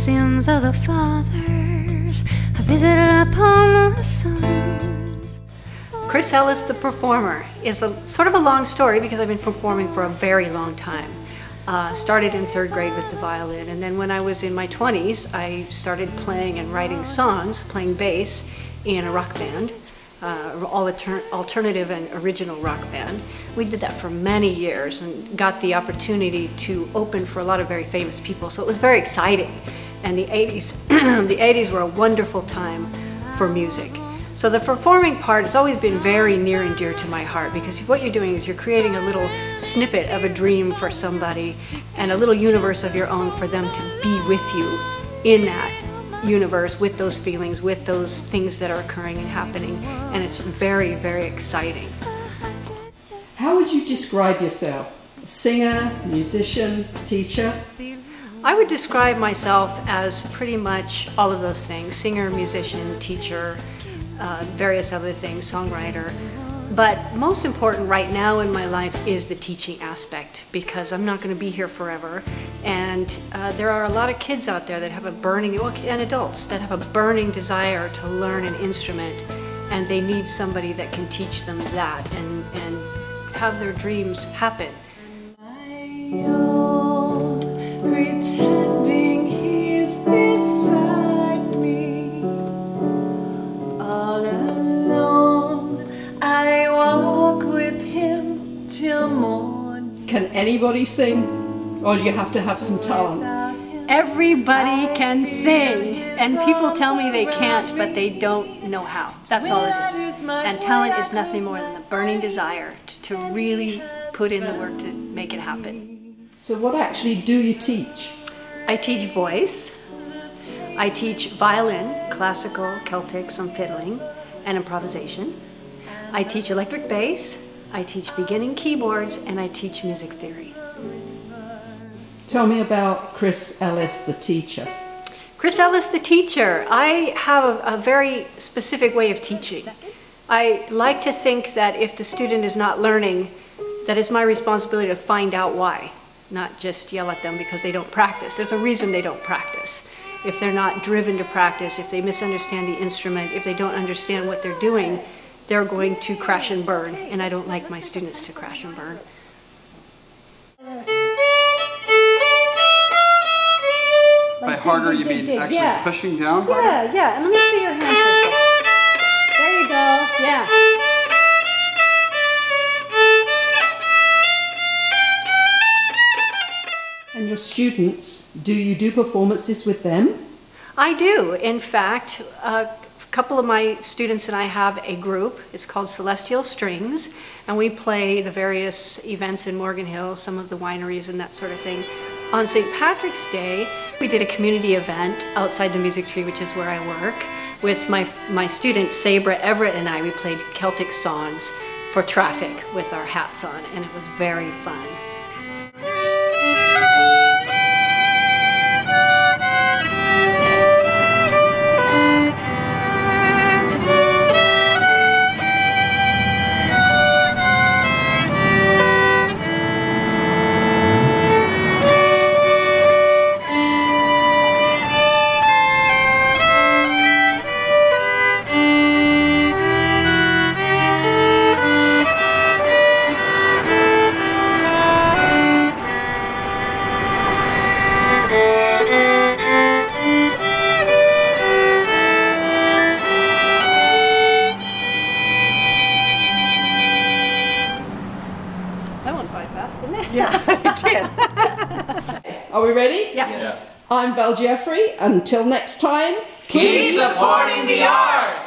sins of the fathers are visited upon the sons. Chris Ellis, the performer, is sort of a long story because I've been performing for a very long time. Started in 3rd grade with the violin, and then when I was in my 20s, I started playing and writing songs, playing bass in a rock band, alternative and original rock band. We did that for many years and got the opportunity to open for a lot of very famous people, so it was very exciting. And the 80s, the 80s were a wonderful time for music. So the performing part has always been very near and dear to my heart, because what you're doing is you're creating a little snippet of a dream for somebody and a little universe of your own for them to be with you in that universe, with those feelings, with those things that are occurring and happening, and it's very, very exciting. How would you describe yourself? A singer, musician, teacher? I would describe myself as pretty much all of those things: singer, musician, teacher, various other things, songwriter. But most important right now in my life is the teaching aspect, because I'm not going to be here forever, and there are a lot of kids out there that have a burning, and adults that have a burning desire to learn an instrument, and they need somebody that can teach them that and have their dreams happen. Pretending he's beside me, all alone I walk with him till morning. Can anybody sing, or do you have to have some talent? Everybody can sing, and people tell me they can't, but they don't know how. That's all it is. And talent is nothing more than the burning desire to really put in the work to make it happen. So what actually do you teach? I teach voice, I teach violin, classical, Celtic, some fiddling, and improvisation. I teach electric bass, I teach beginning keyboards, and I teach music theory. Tell me about Chris Ellis, the teacher. Chris Ellis, the teacher. I have a very specific way of teaching. I like to think that if the student is not learning, that it's my responsibility to find out why, not just yell at them because they don't practice. There's a reason they don't practice. If they're not driven to practice, if they misunderstand the instrument, if they don't understand what they're doing, they're going to crash and burn, and I don't like my students to crash and burn. By harder, you mean actually pushing down harder? Yeah, and let me see your hand for a second. There you go, yeah. And your students, do you do performances with them? I do. In fact, a couple of my students and I have a group. It's called Celestial Strings, and we play the various events in Morgan Hill, some of the wineries and that sort of thing. On St. Patrick's Day, we did a community event outside the Music Tree, which is where I work, with my students, Sabra, Everett, and I. We played Celtic songs for traffic with our hats on, and it was very fun. That went quite fast, didn't it? Yeah, it did. Are we ready? Yeah. Yes. I'm Jeffery. Until next time, Keep supporting the arts!